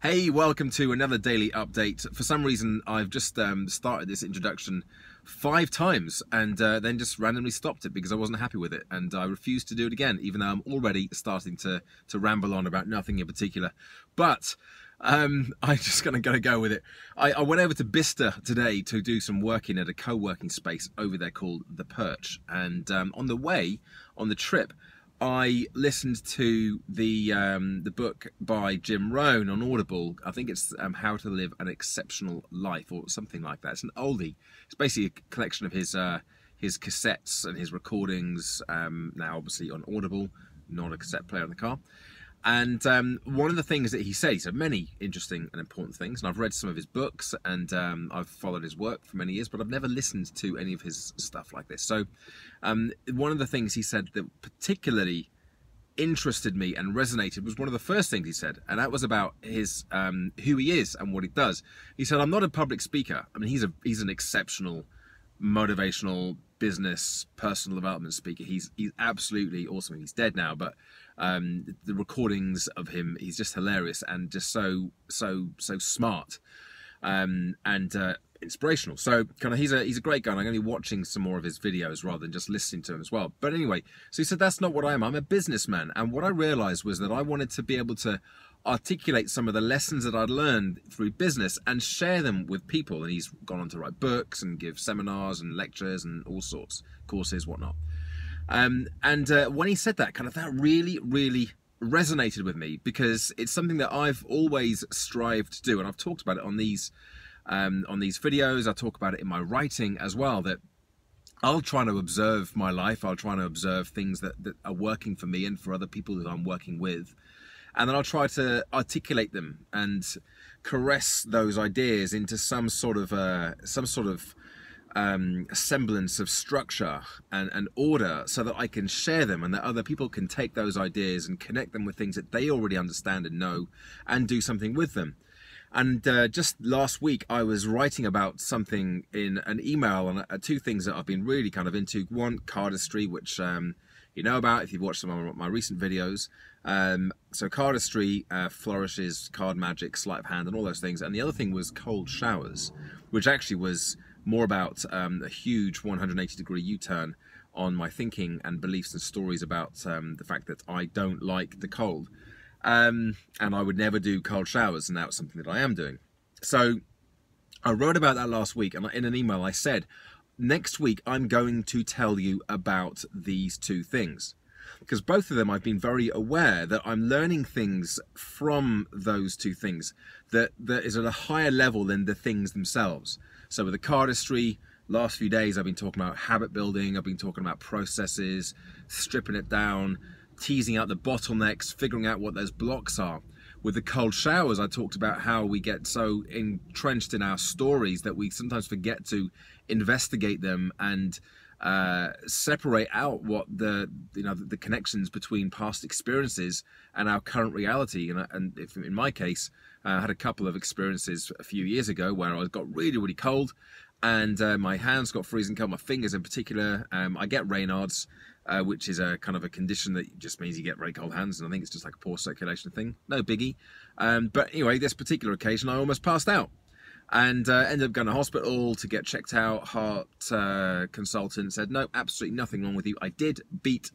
Hey, welcome to another daily update. For some reason, I've just started this introduction 5 times and then just randomly stopped it because I wasn't happy with it, and I refused to do it again, even though I'm already starting to ramble on about nothing in particular. But I'm just gonna go with it. I went over to Bicester today to do some working at a co-working space over there called The Perch, and on the trip, I listened to the book by Jim Rohn on Audible. I think it's How to Live an Exceptional Life or something like that. It's an oldie. It's basically a collection of his cassettes and his recordings. Now, obviously on Audible, not a cassette player in the car. And one of the things that he said many interesting and important things, and I've read some of his books, and I've followed his work for many years, but I've never listened to any of his stuff like this. So one of the things he said that particularly interested me and resonated was one of the first things he said, and that was about his who he is and what he does. He said, "I'm not a public speaker. I mean, he's an exceptional motivational business personal development speaker. He's absolutely awesome. He's dead now, but the recordings of him, he's just hilarious and just so smart and inspirational. So kind of he's a great guy, and I'm going to be watching some more of his videos rather than just listening to him as well. But anyway, so he said that's not what I am. I'm a businessman, and what I realized was that I wanted to be able to articulate some of the lessons that I'd learned through business and share them with people. And he's gone on to write books and give seminars and lectures and all sorts, courses, whatnot. And when he said that, kind of that really resonated with me, because it's something that I've always strived to do, and I've talked about it on these videos. I talk about it in my writing as well, that I'll try to observe my life. I'll try to observe things that are working for me and for other people that I'm working with. And then I'll try to articulate them and caress those ideas into some sort of semblance of structure and order, so that I can share them and that other people can take those ideas and connect them with things that they already understand and know and do something with them. And just last week, I was writing about something in an email on 2 things that I've been really kind of into. One, cardistry, which you know about if you've watched some of my recent videos. So cardistry flourishes, card magic, sleight of hand, and all those things. And the other thing was cold showers, which actually was more about a huge 180-degree U-turn on my thinking and beliefs and stories about the fact that I don't like the cold. And I would never do cold showers, and now it's something that I am doing. So I wrote about that last week, and in an email I said, next week I'm going to tell you about these 2 things, because both of them I've been very aware that I'm learning things from those 2 things that is at a higher level than the things themselves. So with the cardistry, last few days I've been talking about habit building, I've been talking about processes, stripping it down, teasing out the bottlenecks, figuring out what those blocks are. With the cold showers, I talked about how we get so entrenched in our stories that we sometimes forget to investigate them and separate out what the connections between past experiences and our current reality. And if in my case, I had a couple of experiences a few years ago where I got really cold, and my hands got freezing cold, my fingers in particular. I get Raynaud's, which is a kind of a condition that just means you get very cold hands, and I think it's just like a poor circulation thing. No biggie. But anyway, this particular occasion, I almost passed out, and ended up going to hospital to get checked out. Heart consultant said, no, absolutely nothing wrong with you. I did beat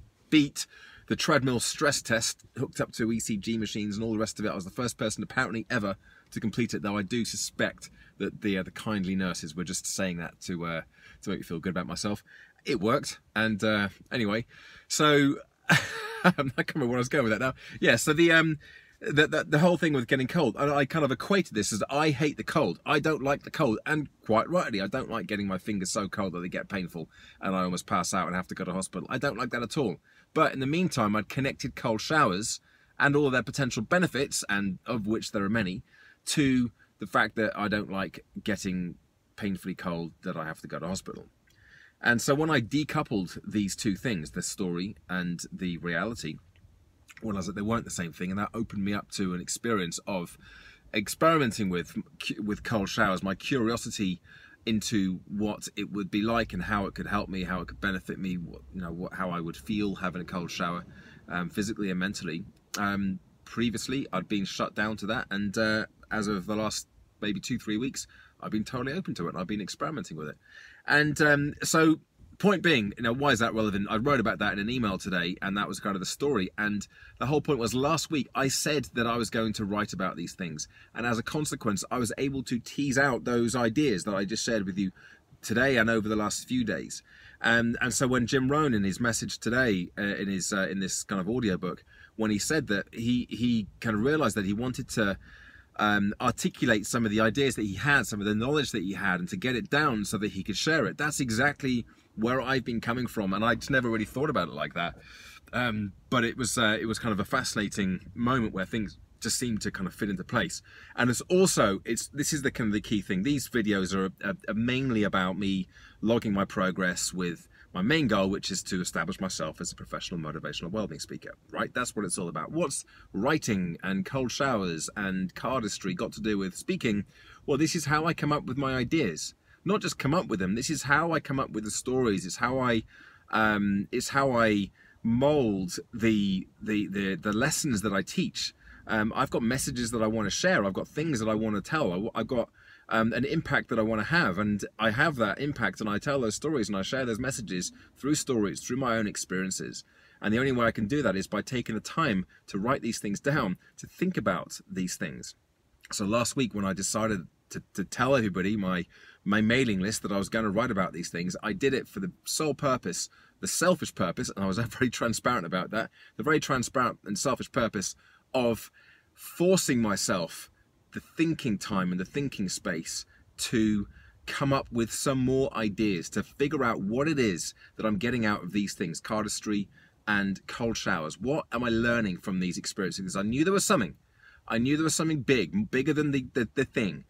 the treadmill stress test, hooked up to ECG machines and all the rest of it. I was the first person apparently ever to complete it, though I do suspect that the kindly nurses were just saying that to make me feel good about myself. It worked, and anyway, so I can't remember where I was going with that now. Yeah, so the whole thing with getting cold, I kind of equated this as I hate the cold. I don't like the cold, and quite rightly, I don't like getting my fingers so cold that they get painful and I almost pass out and have to go to hospital. I don't like that at all. But in the meantime, I'd connected cold showers and all of their potential benefits, and of which there are many, to the fact that I don't like getting painfully cold that I have to go to hospital. And so when I decoupled these 2 things, the story and the reality, realized that they weren't the same thing, and that opened me up to an experience of experimenting with cold showers, my curiosity into what it would be like and how it could help me, how it could benefit me, how I would feel having a cold shower, physically and mentally. previously I'd been shut down to that, and as of the last maybe 2-3 weeks, I've been totally open to it, and I've been experimenting with it. And so point being, why is that relevant? I wrote about that in an email today, and that was kind of the story. And the whole point was, last week I said that I was going to write about these things, and as a consequence I was able to tease out those ideas that I just shared with you today and over the last few days. And so when Jim Rohn, in his message today, in this kind of audiobook, when he said that he kind of realized that he wanted to articulate some of the ideas that he had, some of the knowledge that he had, and to get it down so that he could share it. That's exactly where I've been coming from, and I just never really thought about it like that. But it was kind of a fascinating moment where things just seemed to kind of fit into place. And this is the kind of the key thing. These videos are mainly about me logging my progress with my main goal, which is to establish myself as a professional motivational wellbeing speaker, right? That's what it's all about. What's writing and cold showers and cardistry got to do with speaking? Well, this is how I come up with my ideas. Not just come up with them. This is how I come up with the stories. It's how I mold the lessons that I teach. I've got messages that I want to share. I've got things that I want to tell. I've got an impact that I want to have, and I have that impact, and I tell those stories and I share those messages through stories, through my own experiences. And the only way I can do that is by taking the time to write these things down, to think about these things. So last week, when I decided to tell everybody, my mailing list, that I was going to write about these things, I did it for the sole purpose, the selfish purpose, and I was very transparent about that, the very transparent and selfish purpose of forcing myself the thinking time and the thinking space to come up with some more ideas, to figure out what it is that I'm getting out of these things, cardistry and cold showers. What am I learning from these experiences? Because I knew there was something. I knew there was something bigger than the thing,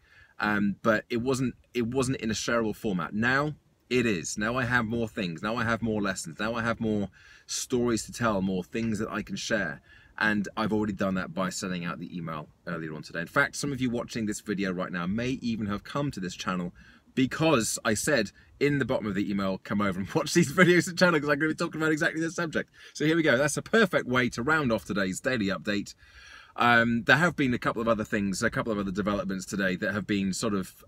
but it wasn't in a shareable format. Now it is. Now I have more things. Now I have more lessons. Now I have more stories to tell, more things that I can share. And I've already done that by sending out the email earlier on today. In fact, some of you watching this video right now may even have come to this channel because I said in the bottom of the email, come over and watch these videos on the channel, because I'm going to be talking about exactly this subject. So here we go. That's a perfect way to round off today's daily update. There have been a couple of other things, a couple of other developments today that have been sort of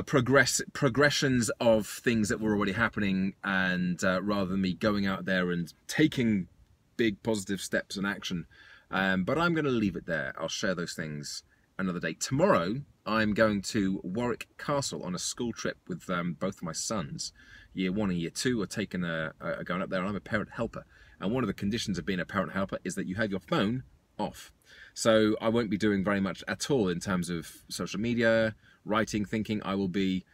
progressions of things that were already happening, and rather than me going out there and taking big positive steps and action, but I'm going to leave it there. I'll share those things another day. Tomorrow I'm going to Warwick Castle on a school trip with both of my sons. Year 1 and Year 2 are taking are going up there, and I'm a parent helper, and one of the conditions of being a parent helper is that you have your phone off. So I won't be doing very much at all in terms of social media, writing, thinking. I will be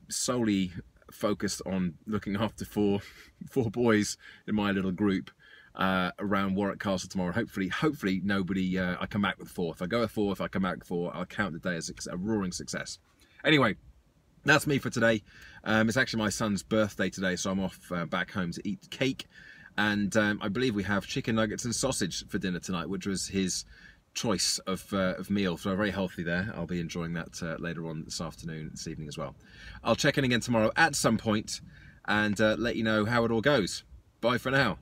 solely focused on looking after four boys in my little group around Warwick Castle tomorrow. Hopefully nobody, I come back with fourth. I go with fourth, I come back with four. I'll count the day as a roaring success. Anyway, that's me for today. It's actually my son's birthday today, so I'm off back home to eat cake. And I believe we have chicken nuggets and sausage for dinner tonight, which was his choice of meal. So very healthy there. I'll be enjoying that later on this afternoon, this evening as well. I'll check in again tomorrow at some point and let you know how it all goes. Bye for now.